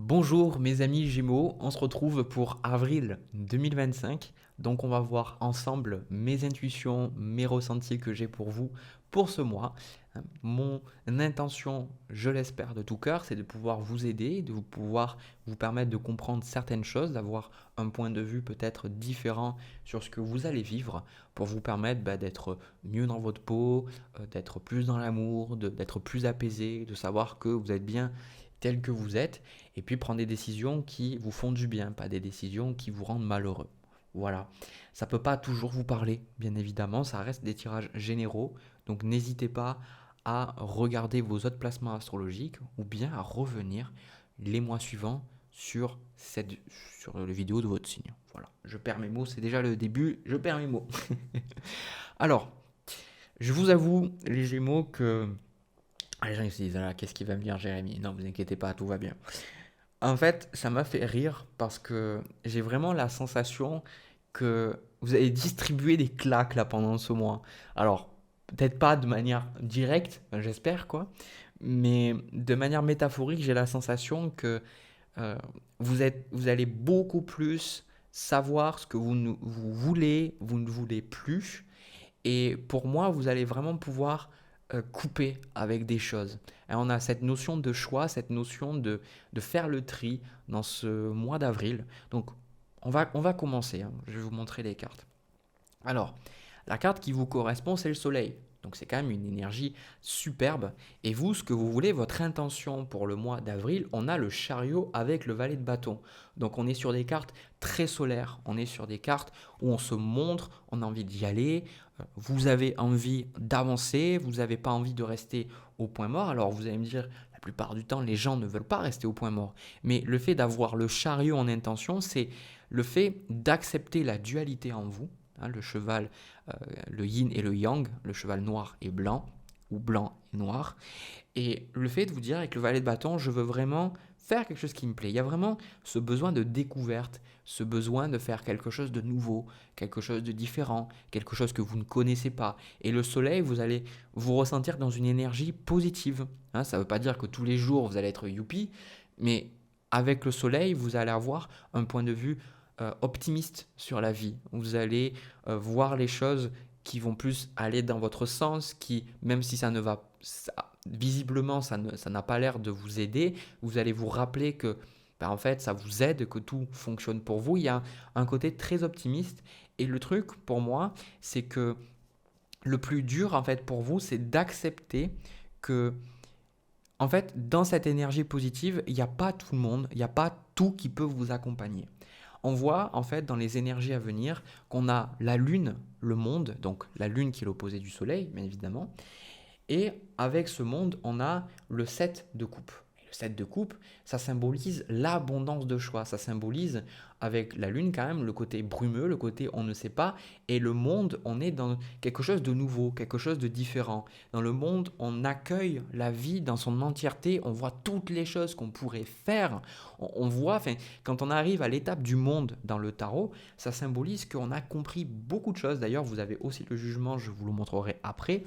Bonjour mes amis Gémeaux, on se retrouve pour avril 2025. Donc on va voir ensemble mes intuitions, mes ressentis que j'ai pour vous pour ce mois. Mon intention, je l'espère de tout cœur, c'est de pouvoir vous aider, de pouvoir vous permettre de comprendre certaines choses, d'avoir un point de vue peut-être différent sur ce que vous allez vivre pour vous permettre d'être mieux dans votre peau, d'être plus dans l'amour, d'être plus apaisé, de savoir que vous êtes bien tel que vous êtes et puis prendre des décisions qui vous font du bien, pas des décisions qui vous rendent malheureux. Voilà. Ça ne peut pas toujours vous parler, bien évidemment, ça reste des tirages généraux, donc n'hésitez pas à regarder vos autres placements astrologiques ou bien à revenir les mois suivants sur le vidéo de votre signe. Voilà, je perds mes mots, c'est déjà le début, je perds mes mots. Alors, je vous avoue, les Gémeaux, que les gens ils se disent, ah, qu'est-ce qui va me dire Jérémy? Non, vous inquiétez pas, tout va bien. En fait, ça m'a fait rire parce que j'ai vraiment la sensation que vous avez distribué des claques là pendant ce mois. Alors, peut-être pas de manière directe, j'espère quoi, mais de manière métaphorique, j'ai la sensation que euh, vous allez beaucoup plus savoir ce que vous voulez, vous ne voulez plus, et pour moi, vous allez vraiment pouvoir couper avec des choses. Et on a cette notion de choix, cette notion de faire le tri dans ce mois d'avril. Donc, on va commencer, hein. Je vais vous montrer les cartes. Alors, la carte qui vous correspond, c'est le soleil. Donc c'est quand même une énergie superbe. Et vous, ce que vous voulez, votre intention pour le mois d'avril, on a le chariot avec le valet de bâton. Donc on est sur des cartes très solaires. On est sur des cartes où on se montre, on a envie d'y aller. Vous avez envie d'avancer, vous n'avez pas envie de rester au point mort. Alors vous allez me dire, la plupart du temps, les gens ne veulent pas rester au point mort. Mais le fait d'avoir le chariot en intention, c'est le fait d'accepter la dualité en vous, hein, le cheval, le yin et le yang, le cheval noir et blanc, ou blanc et noir. Et le fait de vous dire avec le valet de bâton, je veux vraiment faire quelque chose qui me plaît. Il y a vraiment ce besoin de découverte, ce besoin de faire quelque chose de nouveau, quelque chose de différent, quelque chose que vous ne connaissez pas. Et le soleil, vous allez vous ressentir dans une énergie positive. Hein, ça ne veut pas dire que tous les jours vous allez être youpi, mais avec le soleil, vous allez avoir un point de vue optimiste sur la vie. Vous allez voir les choses qui vont plus aller dans votre sens, qui, même si ça ne va, visiblement, ça n'a pas l'air de vous aider, vous allez vous rappeler que, en fait, ça vous aide, que tout fonctionne pour vous. Il y a un côté très optimiste. Et le truc, pour moi, c'est que le plus dur, en fait, pour vous, c'est d'accepter que, en fait, dans cette énergie positive, il n'y a pas tout le monde, il n'y a pas tout qui peut vous accompagner. On voit en fait dans les énergies à venir qu'on a la Lune, le monde, donc la Lune qui est l'opposé du Soleil, bien évidemment, et avec ce monde, on a le 7 de coupe. Et le 7 de coupe, ça symbolise l'abondance de choix. Ça symbolise, avec la lune quand même, le côté brumeux, le côté on ne sait pas. Et le monde, on est dans quelque chose de nouveau, quelque chose de différent. Dans le monde, on accueille la vie dans son entièreté. On voit toutes les choses qu'on pourrait faire. On voit, enfin, quand on arrive à l'étape du monde dans le tarot, ça symbolise qu'on a compris beaucoup de choses. D'ailleurs, vous avez aussi le jugement, je vous le montrerai après.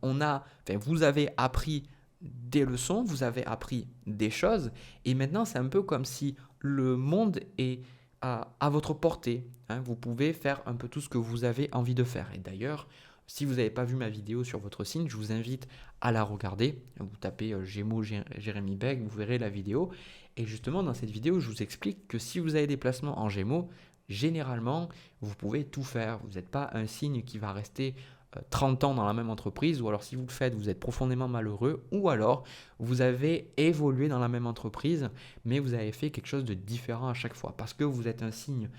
Vous avez appris des leçons, vous avez appris des choses, et maintenant c'est un peu comme si le monde est à votre portée. Hein. Vous pouvez faire un peu tout ce que vous avez envie de faire. Et d'ailleurs, si vous n'avez pas vu ma vidéo sur votre signe, je vous invite à la regarder. Vous tapez Gémeaux Jérémy Beg, vous verrez la vidéo. Et justement, dans cette vidéo, je vous explique que si vous avez des placements en Gémeaux, généralement, vous pouvez tout faire. Vous n'êtes pas un signe qui va rester 30 ans dans la même entreprise, ou alors si vous le faites, vous êtes profondément malheureux, ou alors vous avez évolué dans la même entreprise, mais vous avez fait quelque chose de différent à chaque fois, parce que vous êtes un signe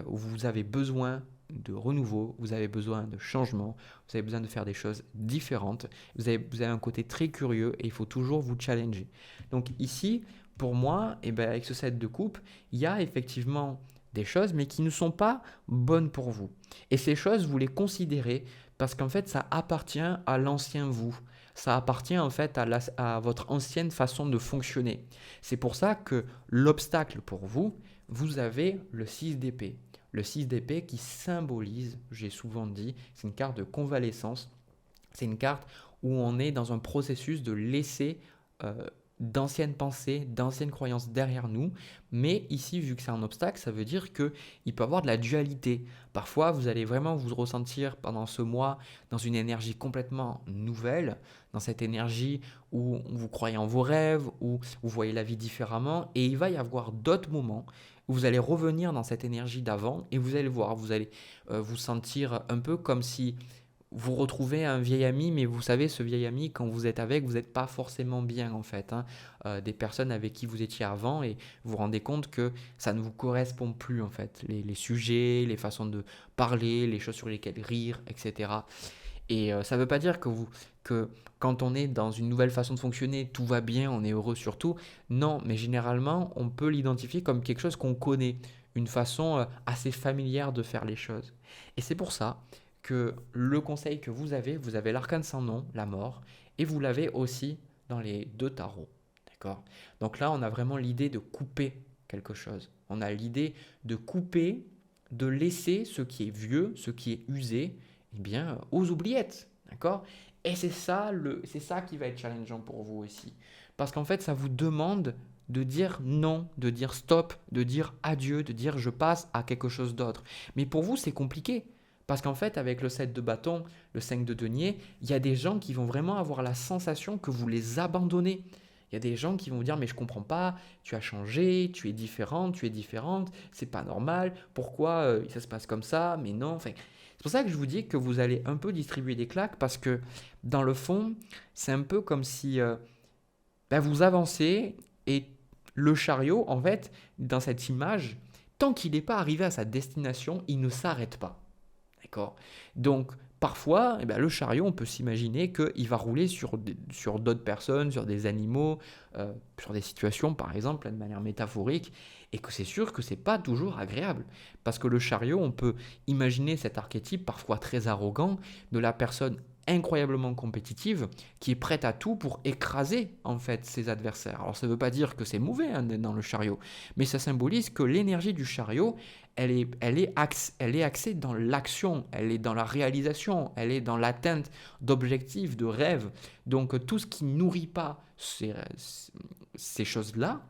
où vous avez besoin de renouveau, vous avez besoin de changement, vous avez besoin de faire des choses différentes, vous avez un côté très curieux et il faut toujours vous challenger. Donc ici, pour moi, avec ce set de coupe, il y a effectivement des choses, mais qui ne sont pas bonnes pour vous. Et ces choses, vous les considérez parce qu'en fait, ça appartient à l'ancien vous. Ça appartient en fait à votre ancienne façon de fonctionner. C'est pour ça que l'obstacle pour vous, vous avez le 6 d'épée. Le 6 d'épée qui symbolise, j'ai souvent dit, c'est une carte de convalescence. C'est une carte où on est dans un processus de laisser d'anciennes pensées, d'anciennes croyances derrière nous. Mais ici, vu que c'est un obstacle, ça veut dire qu'il peut y avoir de la dualité. Parfois, vous allez vraiment vous ressentir pendant ce mois dans une énergie complètement nouvelle, dans cette énergie où vous croyez en vos rêves, où vous voyez la vie différemment. Et il va y avoir d'autres moments où vous allez revenir dans cette énergie d'avant et vous allez voir, vous allez vous sentir un peu comme si vous retrouvez un vieil ami, mais vous savez, ce vieil ami, quand vous êtes avec, vous n'êtes pas forcément bien en fait, hein. Des personnes avec qui vous étiez avant et vous vous rendez compte que ça ne vous correspond plus en fait. Les sujets, les façons de parler, les choses sur lesquelles rire, etc. Et ça ne veut pas dire que quand on est dans une nouvelle façon de fonctionner, tout va bien, on est heureux surtout. Non, mais généralement, on peut l'identifier comme quelque chose qu'on connaît, une façon assez familière de faire les choses. Et c'est pour ça que le conseil que vous avez l'arcane sans nom, la mort, et vous l'avez aussi dans les deux tarots. D'accord? Donc là, on a vraiment l'idée de couper quelque chose. On a l'idée de couper, de laisser ce qui est vieux, ce qui est usé, eh bien, aux oubliettes. D'accord? Et c'est ça qui va être challengeant pour vous aussi. Parce qu'en fait, ça vous demande de dire non, de dire stop, de dire adieu, de dire je passe à quelque chose d'autre. Mais pour vous, c'est compliqué. Parce qu'en fait, avec le 7 de bâton, le 5 de denier, il y a des gens qui vont vraiment avoir la sensation que vous les abandonnez. Il y a des gens qui vont vous dire mais je comprends pas, tu as changé, tu es différente, c'est pas normal, pourquoi ça se passe comme ça, mais non, enfin, c'est pour ça que je vous dis que vous allez un peu distribuer des claques parce que dans le fond, c'est un peu comme si vous avancez et le chariot, en fait, dans cette image, tant qu'il n'est pas arrivé à sa destination, il ne s'arrête pas. D'accord? Donc, parfois, le chariot, on peut s'imaginer qu'il va rouler sur d'autres personnes, sur des animaux, sur des situations, par exemple, de manière métaphorique, et que c'est sûr que c'est pas toujours agréable. Parce que le chariot, on peut imaginer cet archétype parfois très arrogant de la personne incroyablement compétitive qui est prête à tout pour écraser en fait ses adversaires. Alors ça ne veut pas dire que c'est mauvais hein, d'être dans le chariot, mais ça symbolise que l'énergie du chariot, elle est axée dans l'action, elle est dans la réalisation, elle est dans l'atteinte d'objectifs, de rêves. Donc tout ce qui ne nourrit pas ces choses-là,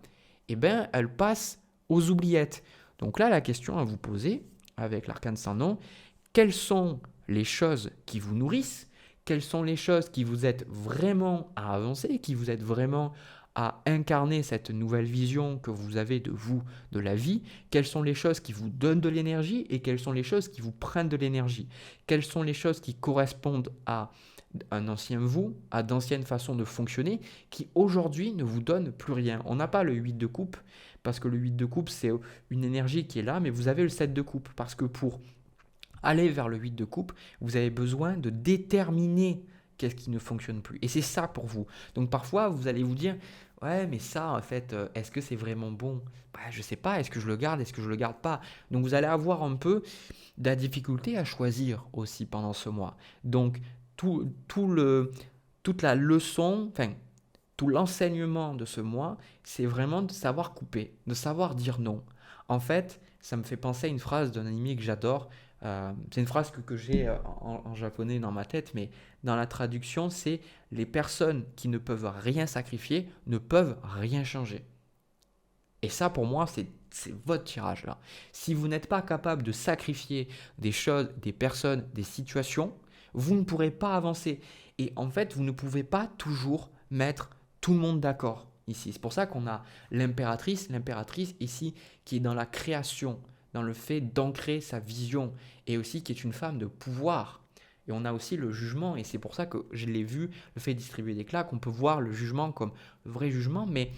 eh ben, elle passe aux oubliettes. Donc là, la question à vous poser, avec l'arcane sans nom, quelles sont les choses qui vous nourrissent? Quelles sont les choses qui vous aident vraiment à avancer, qui vous aident vraiment à incarner cette nouvelle vision que vous avez de vous, de la vie? Quelles sont les choses qui vous donnent de l'énergie et quelles sont les choses qui vous prennent de l'énergie? Quelles sont les choses qui correspondent à un ancien vous, à d'anciennes façons de fonctionner qui aujourd'hui ne vous donnent plus rien? On n'a pas le 8 de coupe parce que le 8 de coupe c'est une énergie qui est là, mais vous avez le 7 de coupe parce que pour aller vers le 8 de coupe, vous avez besoin de déterminer qu'est-ce qui ne fonctionne plus. Et c'est ça pour vous. Donc parfois, vous allez vous dire, ouais, mais ça, en fait, est-ce que c'est vraiment bon? Je ne sais pas, est-ce que je le garde, est-ce que je ne le garde pas? Donc vous allez avoir un peu de la difficulté à choisir aussi pendant ce mois. Donc toute la leçon, enfin, tout l'enseignement de ce mois, c'est vraiment de savoir couper, de savoir dire non. En fait, ça me fait penser à une phrase d'un anime que j'adore. C'est une phrase que j'ai en japonais dans ma tête, mais dans la traduction, c'est les personnes qui ne peuvent rien sacrifier ne peuvent rien changer. Et ça, pour moi, c'est votre tirage là. Si vous n'êtes pas capable de sacrifier des choses, des personnes, des situations, vous ne pourrez pas avancer. Et en fait, vous ne pouvez pas toujours mettre tout le monde d'accord ici. C'est pour ça qu'on a l'impératrice ici qui est dans la création, dans le fait d'ancrer sa vision et aussi qui est une femme de pouvoir. Et on a aussi le jugement, et c'est pour ça que je l'ai vu, le fait de distribuer des claques, on peut voir le jugement comme le vrai jugement, mais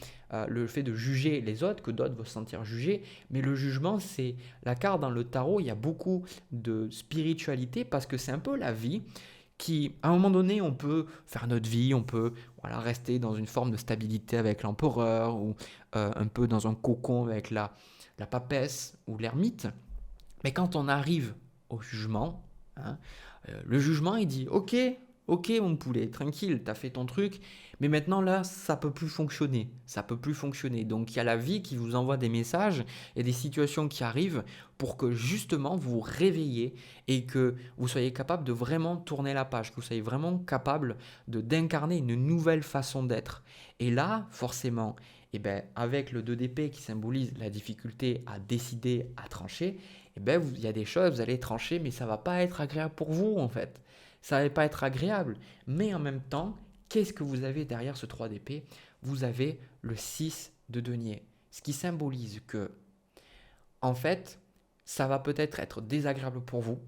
le fait de juger les autres, que d'autres vont se sentir jugés, mais le jugement, c'est la carte dans le tarot, il y a beaucoup de spiritualité, parce que c'est un peu la vie, qui, à un moment donné, on peut faire notre vie, on peut rester dans une forme de stabilité avec l'empereur, ou un peu dans un cocon avec la papesse ou l'ermite, mais quand on arrive au jugement, hein, le jugement, il dit « Ok, Ok mon poulet, tranquille, t'as fait ton truc, mais maintenant là, ça peut plus fonctionner. Ça peut plus fonctionner. Donc il y a la vie qui vous envoie des messages et des situations qui arrivent pour que justement vous vous réveillez et que vous soyez capable de vraiment tourner la page, que vous soyez vraiment capable d'incarner une nouvelle façon d'être. Et là, forcément, eh ben, avec le 2 d'épée qui symbolise la difficulté à décider, à trancher, eh ben, il y a des choses, vous allez trancher, mais ça va pas être agréable pour vous en fait. Ça va pas être agréable. Mais en même temps, qu'est-ce que vous avez derrière ce 3 d'épée? Vous avez le 6 de denier. Ce qui symbolise que, en fait, ça va peut-être être désagréable pour vous,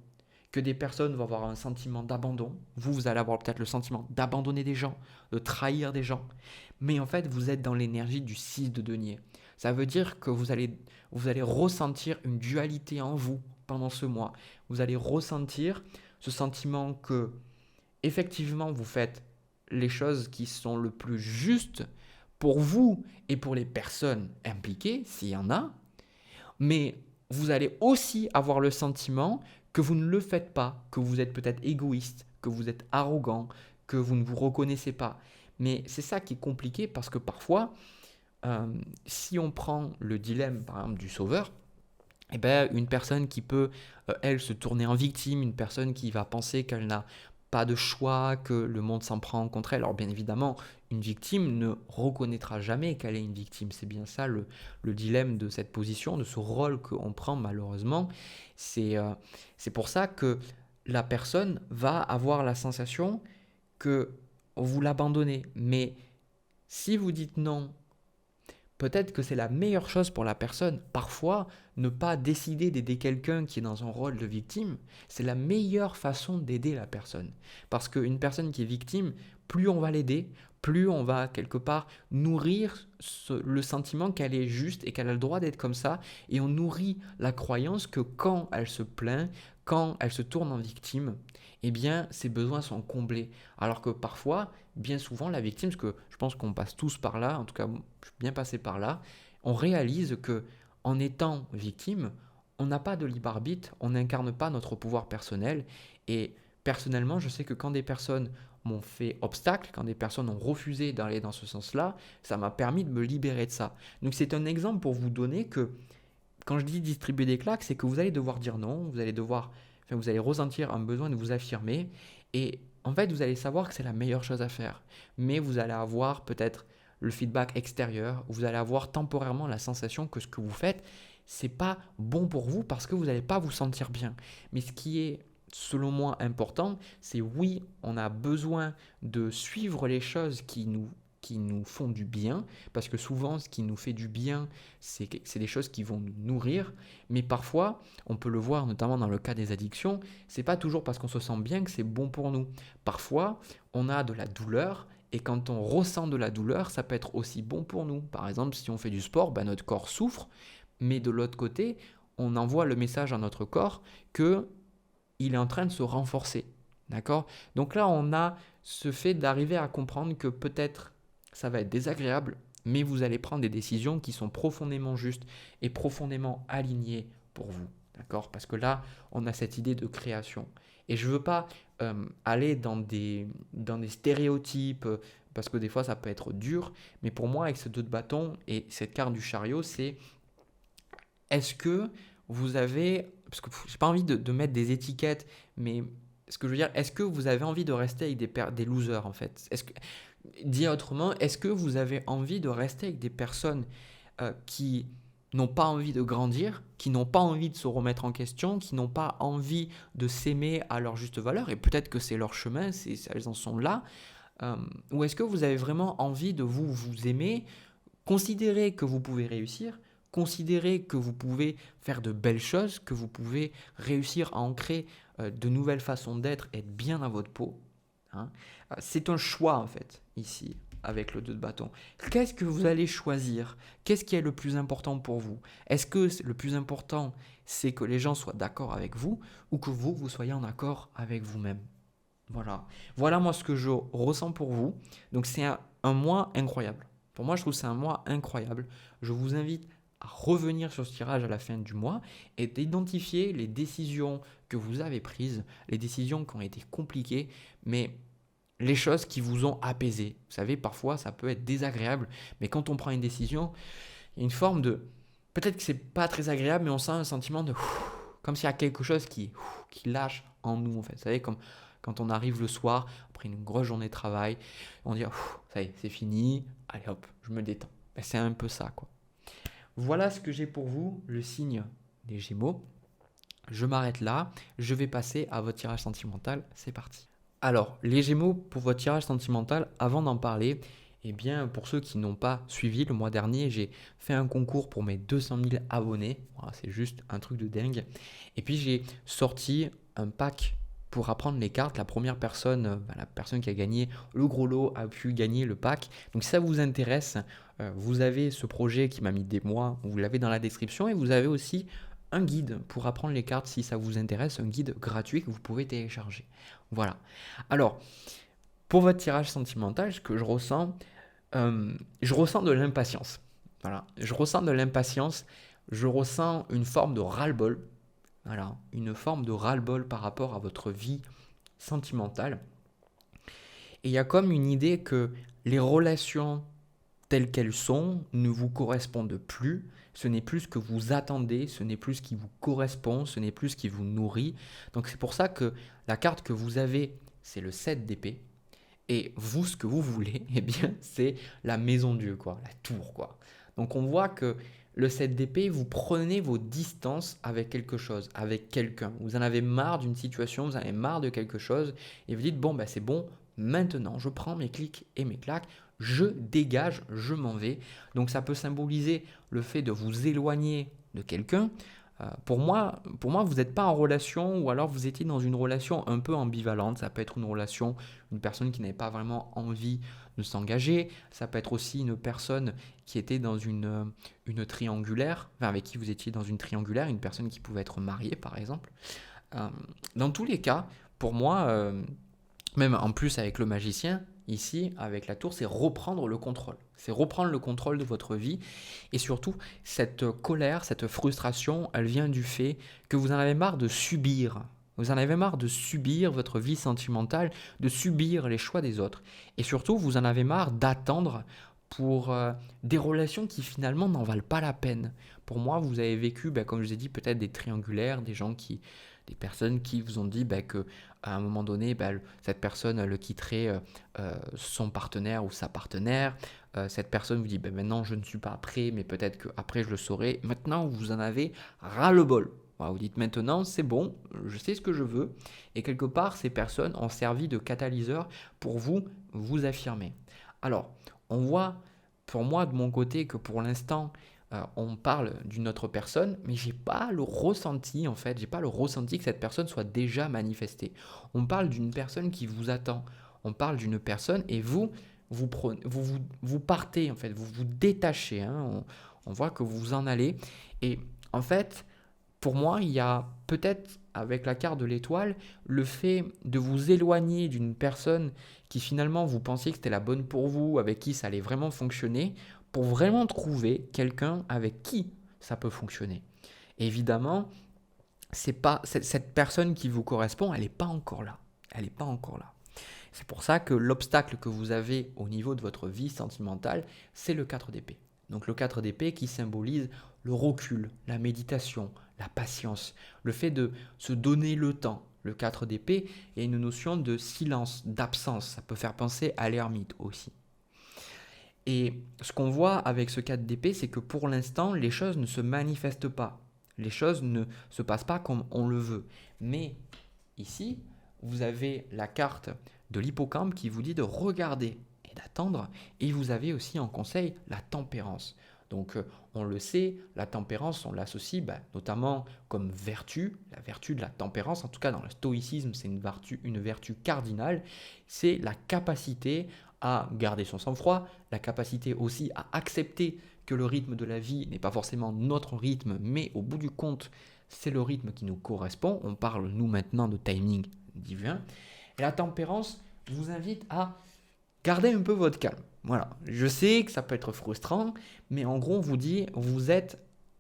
que des personnes vont avoir un sentiment d'abandon. Vous allez avoir peut-être le sentiment d'abandonner des gens, de trahir des gens. Mais en fait, vous êtes dans l'énergie du 6 de denier. Ça veut dire que vous allez ressentir une dualité en vous pendant ce mois. Vous allez ressentir ce sentiment que, effectivement, vous faites les choses qui sont le plus justes pour vous et pour les personnes impliquées, s'il y en a, mais vous allez aussi avoir le sentiment que vous ne le faites pas, que vous êtes peut-être égoïste, que vous êtes arrogant, que vous ne vous reconnaissez pas. Mais c'est ça qui est compliqué parce que parfois, si on prend le dilemme par exemple du sauveur, eh ben, une personne qui peut, elle, se tourner en victime, une personne qui va penser qu'elle n'a pas de choix, que le monde s'en prend contre elle. Alors bien évidemment, une victime ne reconnaîtra jamais qu'elle est une victime. C'est bien ça le dilemme de cette position, de ce rôle qu'on prend malheureusement. C'est pour ça que la personne va avoir la sensation que vous l'abandonnez. Mais si vous dites non, peut-être que c'est la meilleure chose pour la personne. Parfois, ne pas décider d'aider quelqu'un qui est dans un rôle de victime, c'est la meilleure façon d'aider la personne. Parce qu'une personne qui est victime, plus on va l'aider, plus on va quelque part nourrir le sentiment qu'elle est juste et qu'elle a le droit d'être comme ça. Et on nourrit la croyance que quand elle se plaint, quand elle se tourne en victime, eh bien, ses besoins sont comblés. Alors que parfois, bien souvent, la victime, parce que je pense qu'on passe tous par là, en tout cas, je suis bien passé par là, on réalise que en étant victime, on n'a pas de libre arbitre, on n'incarne pas notre pouvoir personnel. Et personnellement, je sais que quand des personnes m'ont fait obstacle, quand des personnes ont refusé d'aller dans ce sens-là, ça m'a permis de me libérer de ça. Donc c'est un exemple pour vous donner que quand je dis distribuer des claques, c'est que vous allez devoir dire non, vous allez ressentir un besoin de vous affirmer et en fait, vous allez savoir que c'est la meilleure chose à faire. Mais vous allez avoir peut-être le feedback extérieur, vous allez avoir temporairement la sensation que ce que vous faites, c'est pas bon pour vous parce que vous n'allez pas vous sentir bien. Mais ce qui est selon moi important, c'est oui, on a besoin de suivre les choses qui nous font du bien, parce que souvent ce qui nous fait du bien, c'est des choses qui vont nous nourrir, mais parfois, on peut le voir notamment dans le cas des addictions, c'est pas toujours parce qu'on se sent bien que c'est bon pour nous. Parfois, on a de la douleur, et quand on ressent de la douleur, ça peut être aussi bon pour nous. Par exemple, si on fait du sport, ben notre corps souffre, mais de l'autre côté, on envoie le message à notre corps que il est en train de se renforcer. D'accord? Donc là, on a ce fait d'arriver à comprendre que peut-être ça va être désagréable, mais vous allez prendre des décisions qui sont profondément justes et profondément alignées pour vous. D'accord? Parce que là, on a cette idée de création. Et je ne veux pas aller dans des stéréotypes, parce que des fois, ça peut être dur. Mais pour moi, avec ce 2 de bâton et cette carte du chariot, c'est est-ce que vous avez, parce que j'ai pas envie de mettre des étiquettes, mais ce que je veux dire, est-ce que vous avez envie de rester avec des losers en fait? Dit autrement, est-ce que vous avez envie de rester avec des personnes qui n'ont pas envie de grandir, qui n'ont pas envie de se remettre en question, qui n'ont pas envie de s'aimer à leur juste valeur, et peut-être que c'est leur chemin, elles en sont là, ou est-ce que vous avez vraiment envie de vous aimer, considérer que vous pouvez réussir, considérer que vous pouvez faire de belles choses, que vous pouvez réussir à ancrer de nouvelles façons d'être, être bien dans votre peau, hein. C'est un choix en fait, ici, avec le 2 de bâton. Qu'est-ce que vous allez choisir? Qu'est-ce qui est le plus important pour vous? Est-ce que le plus important, c'est que les gens soient d'accord avec vous ou que vous soyez en accord avec vous-même? Voilà. Voilà moi ce que je ressens pour vous. Donc c'est un mois incroyable. Pour moi, je trouve que c'est un mois incroyable. Je vous invite à revenir sur ce tirage à la fin du mois et d'identifier les décisions que vous avez prises, les décisions qui ont été compliquées, mais les choses qui vous ont apaisé. Vous savez, parfois, ça peut être désagréable, mais quand on prend une décision, il y a une forme de... Peut-être que c'est pas très agréable, mais on sent un sentiment de... Comme s'il y a quelque chose qui lâche en nous, en fait. Vous savez, comme quand on arrive le soir, après une grosse journée de travail, on dit, ça y est, c'est fini, allez hop, je me détends. Ben, c'est un peu ça, quoi. Voilà ce que j'ai pour vous, le signe des Gémeaux. Je m'arrête là, je vais passer à votre tirage sentimental, c'est parti. Alors, les Gémeaux, pour votre tirage sentimental, avant d'en parler, eh bien, pour ceux qui n'ont pas suivi, le mois dernier, j'ai fait un concours pour mes 200 000 abonnés. Voilà, c'est juste un truc de dingue. Et puis, j'ai sorti un pack pour apprendre les cartes. La première personne, la personne qui a gagné le gros lot, a pu gagner le pack. Donc, si ça vous intéresse, vous avez ce projet qui m'a mis des mois, vous l'avez dans la description. Et vous avez aussi un guide pour apprendre les cartes si ça vous intéresse, un guide gratuit que vous pouvez télécharger. Voilà. Alors, pour votre tirage sentimental, ce que je ressens de l'impatience. Voilà. Je ressens de l'impatience, je ressens une forme de ras-le-bol. Voilà. Une forme de ras-le-bol par rapport à votre vie sentimentale. Et il y a comme une idée que les relations telles qu'elles sont ne vous correspondent plus. Ce n'est plus ce que vous attendez, ce n'est plus ce qui vous correspond, ce n'est plus ce qui vous nourrit. Donc c'est pour ça que la carte que vous avez, c'est le 7 d'épée. Et vous, ce que vous voulez, eh bien, c'est la maison Dieu, quoi, la tour, quoi. Donc on voit que le 7 d'épée, vous prenez vos distances avec quelque chose, avec quelqu'un. Vous en avez marre d'une situation, vous en avez marre de quelque chose, et vous dites, bon, c'est bon, maintenant, je prends mes clics et mes claques, je dégage, je m'en vais. Donc ça peut symboliser le fait de vous éloigner de quelqu'un. Pour moi, vous n'êtes pas en relation ou alors vous étiez dans une relation un peu ambivalente. Ça peut être une relation, une personne qui n'avait pas vraiment envie de s'engager. Ça peut être aussi une personne qui était dans une triangulaire, enfin, avec qui vous étiez dans une triangulaire, une personne qui pouvait être mariée par exemple. Dans tous les cas, pour moi, même en plus avec le magicien, ici, avec la tour, c'est reprendre le contrôle. C'est reprendre le contrôle de votre vie. Et surtout, cette colère, cette frustration, elle vient du fait que vous en avez marre de subir. Vous en avez marre de subir votre vie sentimentale, de subir les choix des autres. Et surtout, vous en avez marre d'attendre pour des relations qui finalement n'en valent pas la peine. Pour moi, vous avez vécu, comme je vous ai dit, peut-être des triangulaires, des personnes qui vous ont dit que à un moment donné, cette personne le quitterait son partenaire ou sa partenaire. Cette personne vous dit maintenant je ne suis pas prêt, mais peut-être qu'après je le saurai. Maintenant, vous en avez ras-le-bol. Voilà, vous dites maintenant c'est bon, je sais ce que je veux. Et quelque part, ces personnes ont servi de catalyseur pour vous affirmer. Alors, on voit pour moi de mon côté que pour l'instant, on parle d'une autre personne, mais j'ai pas le ressenti en fait, j'ai pas le ressenti que cette personne soit déjà manifestée. On parle d'une personne qui vous attend, on parle d'une personne et vous partez en fait, vous vous détachez, hein, on voit que vous en allez et en fait, pour moi, il y a peut-être avec la carte de l'étoile le fait de vous éloigner d'une personne qui finalement vous pensiez que c'était la bonne pour vous, avec qui ça allait vraiment fonctionner, pour vraiment trouver quelqu'un avec qui ça peut fonctionner. Évidemment, c'est pas cette personne qui vous correspond, elle n'est pas encore là. Elle n'est pas encore là. C'est pour ça que l'obstacle que vous avez au niveau de votre vie sentimentale, c'est le 4 d'épée. Donc le 4 d'épée qui symbolise le recul, la méditation, la patience, le fait de se donner le temps. Le 4 d'épée est une notion de silence, d'absence. Ça peut faire penser à l'ermite aussi. Et ce qu'on voit avec ce 4 d'épée, c'est que pour l'instant, les choses ne se manifestent pas. Les choses ne se passent pas comme on le veut. Mais ici, vous avez la carte de l'hippocampe qui vous dit de regarder et d'attendre. Et vous avez aussi en conseil la tempérance. Donc on le sait, la tempérance, on l'associe notamment comme vertu, la vertu de la tempérance, en tout cas dans le stoïcisme, c'est une vertu cardinale, c'est la capacité à garder son sang-froid, la capacité aussi à accepter que le rythme de la vie n'est pas forcément notre rythme, mais au bout du compte, c'est le rythme qui nous correspond. On parle, nous, maintenant de timing divin. Et la tempérance vous invite à garder un peu votre calme. Voilà, je sais que ça peut être frustrant, mais en gros, on vous dit, vous êtes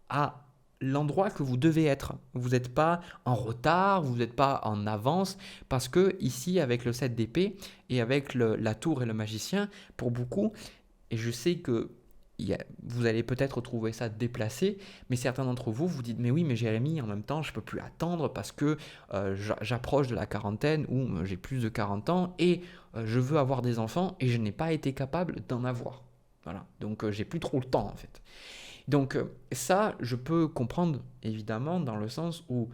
à l'endroit que vous devez être. Vous n'êtes pas en retard, vous n'êtes pas en avance, parce que ici, avec le 7 d'épée et avec la tour et le magicien, pour beaucoup, et je sais que vous allez peut-être trouver ça déplacé, mais certains d'entre vous vous dites, mais oui, mais Jérémy, en même temps, je ne peux plus attendre parce que j'approche de la quarantaine ou j'ai plus de 40 ans et je veux avoir des enfants et je n'ai pas été capable d'en avoir. Voilà, donc j'ai plus trop le temps en fait. Donc ça, je peux comprendre évidemment dans le sens où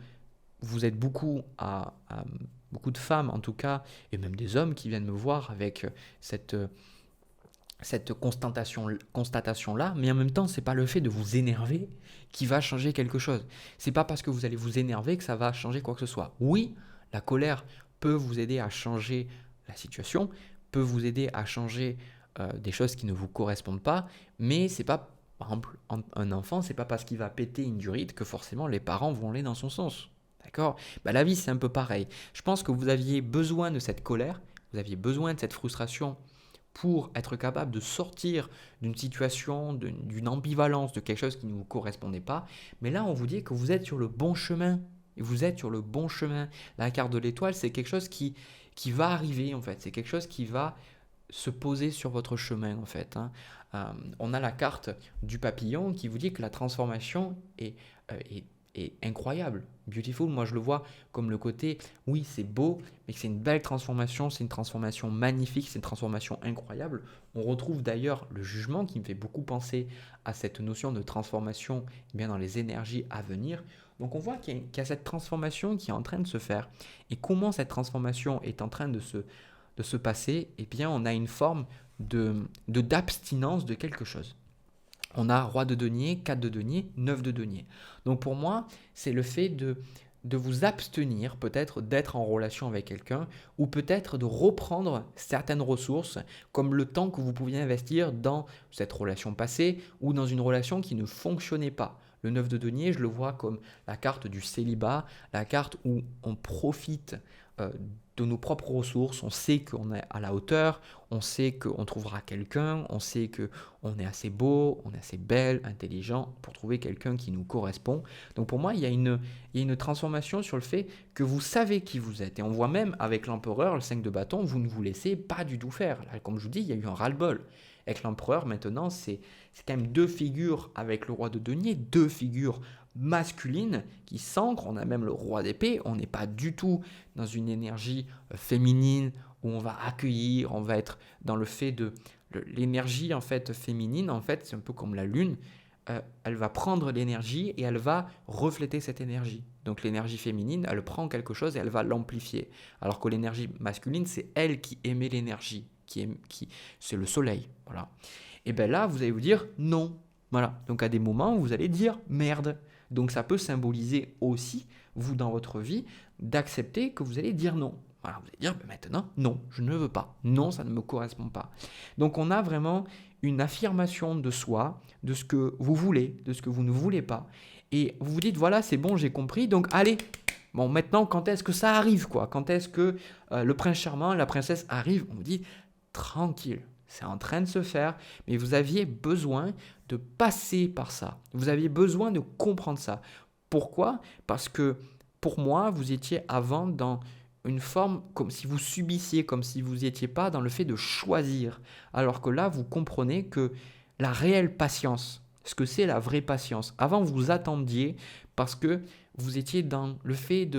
vous êtes beaucoup de femmes en tout cas, et même des hommes qui viennent me voir avec cette constatation-là, mais en même temps, c'est pas le fait de vous énerver qui va changer quelque chose. C'est pas parce que vous allez vous énerver que ça va changer quoi que ce soit. Oui, la colère peut vous aider à changer la situation, peut vous aider à changer des choses qui ne vous correspondent pas, mais c'est pas, par exemple, un enfant, c'est pas parce qu'il va péter une durite que forcément les parents vont aller dans son sens. D'accord? La vie, c'est un peu pareil. Je pense que vous aviez besoin de cette colère, vous aviez besoin de cette frustration pour être capable de sortir d'une situation, d'une ambivalence, de quelque chose qui ne vous correspondait pas. Mais là, on vous dit que vous êtes sur le bon chemin. Et vous êtes sur le bon chemin. La carte de l'étoile, c'est quelque chose qui va arriver, en fait. C'est quelque chose qui va se poser sur votre chemin, en fait. On a la carte du papillon qui vous dit que la transformation est incroyable. Beautiful, moi je le vois comme le côté, oui c'est beau, mais c'est une belle transformation, c'est une transformation magnifique, c'est une transformation incroyable. On retrouve d'ailleurs le jugement qui me fait beaucoup penser à cette notion de transformation bien dans les énergies à venir. Donc on voit qu'il y a cette transformation qui est en train de se faire. Et comment cette transformation est en train de se passer? Eh bien on a une forme d'abstinence de quelque chose. On a roi de denier, 4 de denier, 9 de denier. Donc pour moi, c'est le fait de vous abstenir peut-être d'être en relation avec quelqu'un ou peut-être de reprendre certaines ressources comme le temps que vous pouviez investir dans cette relation passée ou dans une relation qui ne fonctionnait pas. Le 9 de denier, je le vois comme la carte du célibat, la carte où on profite de nos propres ressources, on sait qu'on est à la hauteur, on sait qu'on trouvera quelqu'un, on sait qu'on est assez beau, on est assez belle, intelligent pour trouver quelqu'un qui nous correspond. Donc pour moi, il y a une transformation sur le fait que vous savez qui vous êtes. Et on voit même avec l'empereur, le 5 de bâton, vous ne vous laissez pas du tout faire. Là, comme je vous dis, il y a eu un ras-le-bol. Avec l'empereur, maintenant, c'est quand même deux figures avec le roi de denier, deux figures masculines qui s'ancrent. On a même le roi d'épée. On n'est pas du tout dans une énergie féminine où on va accueillir, on va être dans le fait de l'énergie en fait féminine. En fait, c'est un peu comme la lune. Elle va prendre l'énergie et elle va refléter cette énergie. Donc l'énergie féminine, elle prend quelque chose et elle va l'amplifier. Alors que l'énergie masculine, c'est elle qui émet l'énergie, c'est le soleil. Voilà. Et bien là, vous allez vous dire non. Voilà. Donc à des moments, vous allez dire merde. Donc ça peut symboliser aussi, vous dans votre vie, d'accepter que vous allez dire non. Voilà, vous allez dire maintenant, non, je ne veux pas. Non, ça ne me correspond pas. Donc on a vraiment une affirmation de soi, de ce que vous voulez, de ce que vous ne voulez pas. Et vous vous dites, voilà, c'est bon, j'ai compris. Donc allez, bon, maintenant, quand est-ce que ça arrive, quoi? Quand est-ce que le prince charmant, la princesse arrive? On vous dit, tranquille. C'est en train de se faire, mais vous aviez besoin de passer par ça. Vous aviez besoin de comprendre ça. Pourquoi? Parce que pour moi, vous étiez avant dans une forme comme si vous subissiez, comme si vous n'étiez pas dans le fait de choisir. Alors que là, vous comprenez que la réelle patience, ce que c'est la vraie patience. Avant, vous attendiez parce que vous étiez dans le fait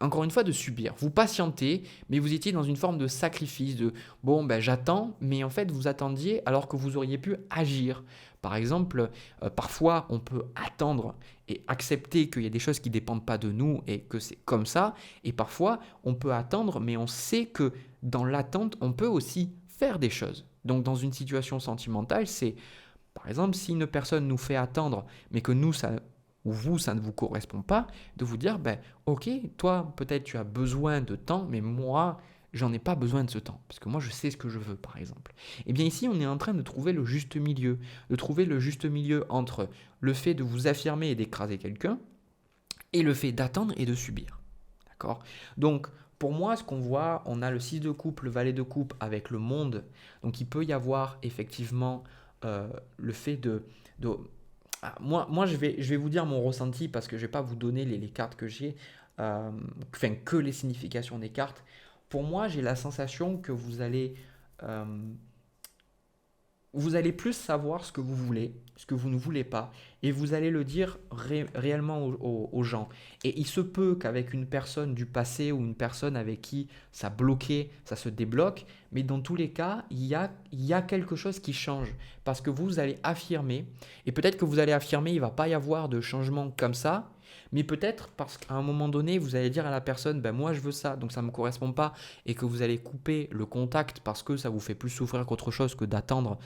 encore une fois, de subir. Vous patientez, mais vous étiez dans une forme de sacrifice, de bon, ben j'attends, mais en fait, vous attendiez alors que vous auriez pu agir. Par exemple, parfois, on peut attendre et accepter qu'il y a des choses qui ne dépendent pas de nous et que c'est comme ça. Et parfois, on peut attendre, mais on sait que dans l'attente, on peut aussi faire des choses. Donc, dans une situation sentimentale, c'est, par exemple, si une personne nous fait attendre, mais que nous, ça ou vous, ça ne vous correspond pas, de vous dire, ben, ok, toi, peut-être tu as besoin de temps, mais moi, j'en ai pas besoin de ce temps, parce que moi, je sais ce que je veux, par exemple. Et bien ici, on est en train de trouver le juste milieu, entre le fait de vous affirmer et d'écraser quelqu'un, et le fait d'attendre et de subir. D'accord? Donc, pour moi, ce qu'on voit, on a le 6 de coupe, le valet de coupe avec le monde, donc il peut y avoir effectivement le fait de Moi je vais vous dire mon ressenti parce que je vais pas vous donner les cartes que j'ai, enfin que les significations des cartes. Pour moi, j'ai la sensation que euh, vous allez plus savoir ce que vous voulez, ce que vous ne voulez pas, et vous allez le dire réellement aux gens. Et il se peut qu'avec une personne du passé ou une personne avec qui ça bloquait, ça se débloque, mais dans tous les cas, il y a quelque chose qui change. Parce que vous allez affirmer, et peut-être que vous allez affirmer, il ne va pas y avoir de changement comme ça, mais peut-être parce qu'à un moment donné, vous allez dire à la personne, ben moi je veux ça, donc ça ne me correspond pas, et que vous allez couper le contact parce que ça vous fait plus souffrir qu'autre chose que d'attendre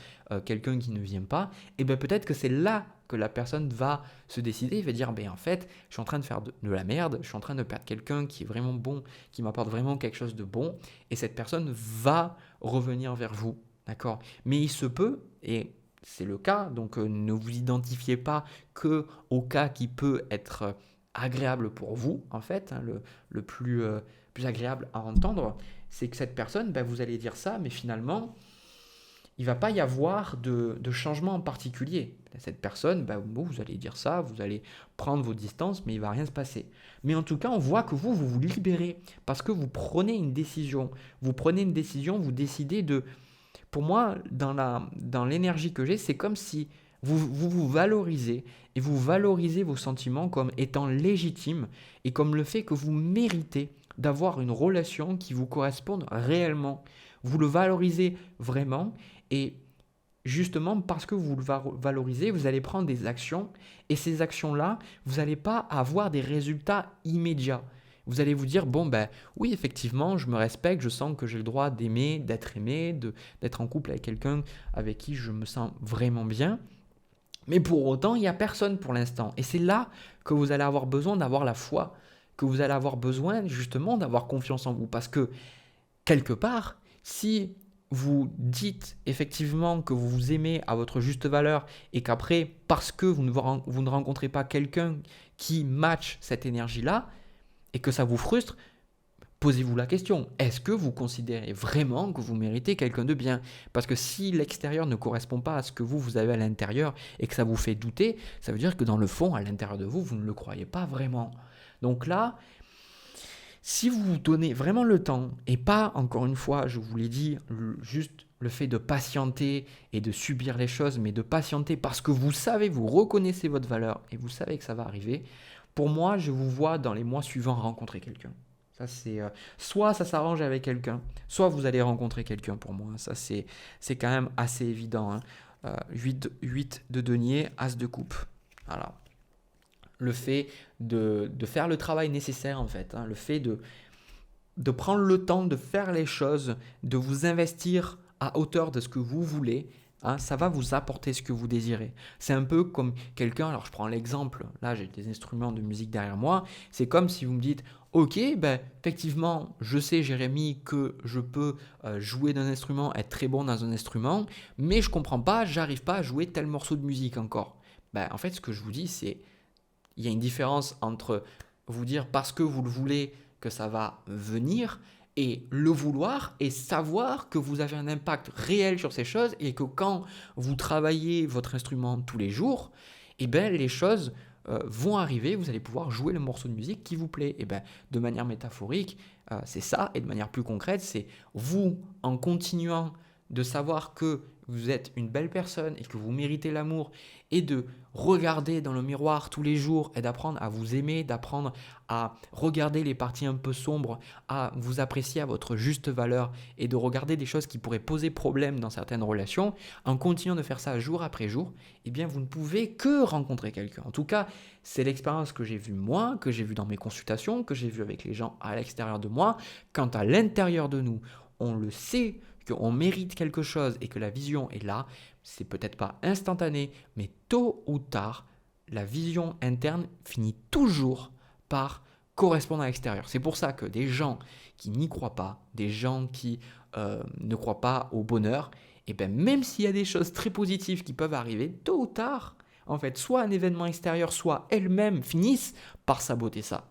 quelqu'un qui ne vient pas, et bien peut-être que c'est là que la personne va se décider, il va dire, ben en fait, je suis en train de faire de la merde, je suis en train de perdre quelqu'un qui est vraiment bon, qui m'apporte vraiment quelque chose de bon, et cette personne va revenir vers vous, d'accord? Mais il se peut, et c'est le cas, donc ne vous identifiez pas que au cas qui peut être agréable pour vous, en fait, hein, le plus agréable à entendre, c'est que cette personne, ben, vous allez dire ça, mais finalement, il ne va pas y avoir de changement en particulier. Cette personne, ben, vous allez dire ça, vous allez prendre vos distances, mais il ne va rien se passer. Mais en tout cas, on voit que vous vous libérez parce que vous prenez une décision. Vous prenez une décision, vous décidez de... Pour moi, dans l'énergie que j'ai, c'est comme si vous valorisez et vous valorisez vos sentiments comme étant légitimes et comme le fait que vous méritez d'avoir une relation qui vous corresponde réellement. Vous le valorisez vraiment et justement parce que vous le valorisez, vous allez prendre des actions et ces actions-là, vous n'allez pas avoir des résultats immédiats. Vous allez vous dire, bon, ben oui, effectivement, je me respecte, je sens que j'ai le droit d'aimer, d'être aimé, d'être en couple avec quelqu'un avec qui je me sens vraiment bien. Mais pour autant, il n'y a personne pour l'instant. Et c'est là que vous allez avoir besoin d'avoir la foi, que vous allez avoir besoin justement d'avoir confiance en vous. Parce que quelque part, si vous dites effectivement que vous vous aimez à votre juste valeur et qu'après, parce que vous ne rencontrez pas quelqu'un qui matche cette énergie-là et que ça vous frustre, posez-vous la question, est-ce que vous considérez vraiment que vous méritez quelqu'un de bien? Parce que si l'extérieur ne correspond pas à ce que vous avez à l'intérieur et que ça vous fait douter, ça veut dire que dans le fond, à l'intérieur de vous, vous ne le croyez pas vraiment. Donc là, si vous vous donnez vraiment le temps, et pas, encore une fois, je vous l'ai dit, juste le fait de patienter et de subir les choses, mais de patienter parce que vous savez, vous reconnaissez votre valeur et vous savez que ça va arriver, pour moi, je vous vois dans les mois suivants rencontrer quelqu'un. Ça, c'est, soit ça s'arrange avec quelqu'un, soit vous allez rencontrer quelqu'un pour moi. Ça, c'est quand même assez évident, hein. 8 de denier, as de coupe. Voilà. Le fait de faire le travail nécessaire, en fait, hein, le fait de prendre le temps de faire les choses, de vous investir à hauteur de ce que vous voulez, hein, ça va vous apporter ce que vous désirez. C'est un peu comme quelqu'un, alors je prends l'exemple, là j'ai des instruments de musique derrière moi, c'est comme si vous me dites, ok, ben, effectivement, je sais Jérémy que je peux jouer d'un instrument, être très bon dans un instrument, mais je comprends pas, j'arrive pas à jouer tel morceau de musique encore. Ben, en fait, ce que je vous dis, c'est il y a une différence entre vous dire parce que vous le voulez que ça va venir et le vouloir et savoir que vous avez un impact réel sur ces choses et que quand vous travaillez votre instrument tous les jours, eh ben, les choses vont arriver, vous allez pouvoir jouer le morceau de musique qui vous plaît. Et ben, de manière métaphorique, c'est ça, et de manière plus concrète, c'est vous, en continuant de savoir que vous êtes une belle personne et que vous méritez l'amour et de regarder dans le miroir tous les jours et d'apprendre à vous aimer, d'apprendre à regarder les parties un peu sombres, à vous apprécier à votre juste valeur et de regarder des choses qui pourraient poser problème dans certaines relations, en continuant de faire ça jour après jour, eh bien vous ne pouvez que rencontrer quelqu'un. En tout cas, c'est l'expérience que j'ai vue moi, que j'ai vue dans mes consultations, que j'ai vue avec les gens à l'extérieur de moi. Quand à l'intérieur de nous, on le sait, qu'on mérite quelque chose et que la vision est là, c'est peut-être pas instantané, mais tôt ou tard, la vision interne finit toujours par correspondre à l'extérieur. C'est pour ça que des gens qui n'y croient pas, des gens qui ne croient pas au bonheur, et ben même s'il y a des choses très positives qui peuvent arriver, tôt ou tard, en fait, soit un événement extérieur, soit elles-mêmes finissent par saboter ça.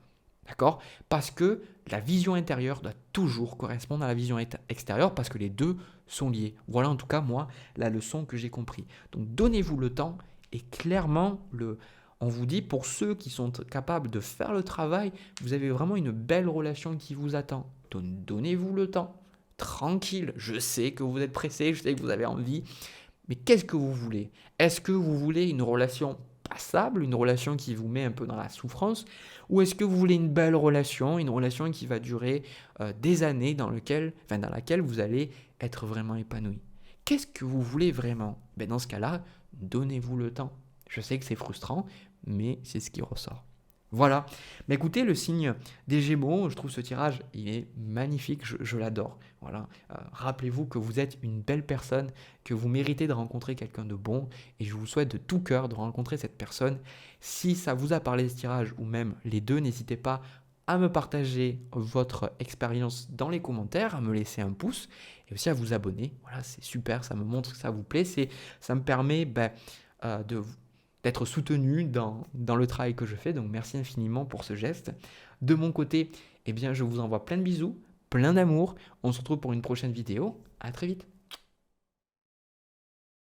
D'accord? Parce que la vision intérieure doit toujours correspondre à la vision extérieure parce que les deux sont liés. Voilà en tout cas moi la leçon que j'ai compris. Donc donnez-vous le temps Et clairement, on vous dit, pour ceux qui sont capables de faire le travail, vous avez vraiment une belle relation qui vous attend. Donnez-vous le temps. Tranquille, je sais que vous êtes pressé, je sais que vous avez envie, mais qu'est-ce que vous voulez? Est-ce que vous voulez une relation passable, une relation qui vous met un peu dans la souffrance, ou est-ce que vous voulez une belle relation, une relation qui va durer des années dans laquelle vous allez être vraiment épanoui? Qu'est-ce que vous voulez vraiment? Dans ce cas-là, donnez-vous le temps. Je sais que c'est frustrant, mais c'est ce qui ressort. Voilà. Mais écoutez, le signe des Gémeaux, je trouve ce tirage, il est magnifique, je l'adore. Voilà. Rappelez-vous que vous êtes une belle personne, que vous méritez de rencontrer quelqu'un de bon, et je vous souhaite de tout cœur de rencontrer cette personne. Si ça vous a parlé ce tirage, ou même les deux, n'hésitez pas à me partager votre expérience dans les commentaires, à me laisser un pouce, et aussi à vous abonner. Voilà, c'est super, ça me montre que ça vous plaît, ça me permet d'être soutenu dans le travail que je fais. Donc merci infiniment pour ce geste. De mon côté, je vous envoie plein de bisous, plein d'amour. On se retrouve pour une prochaine vidéo. À très vite.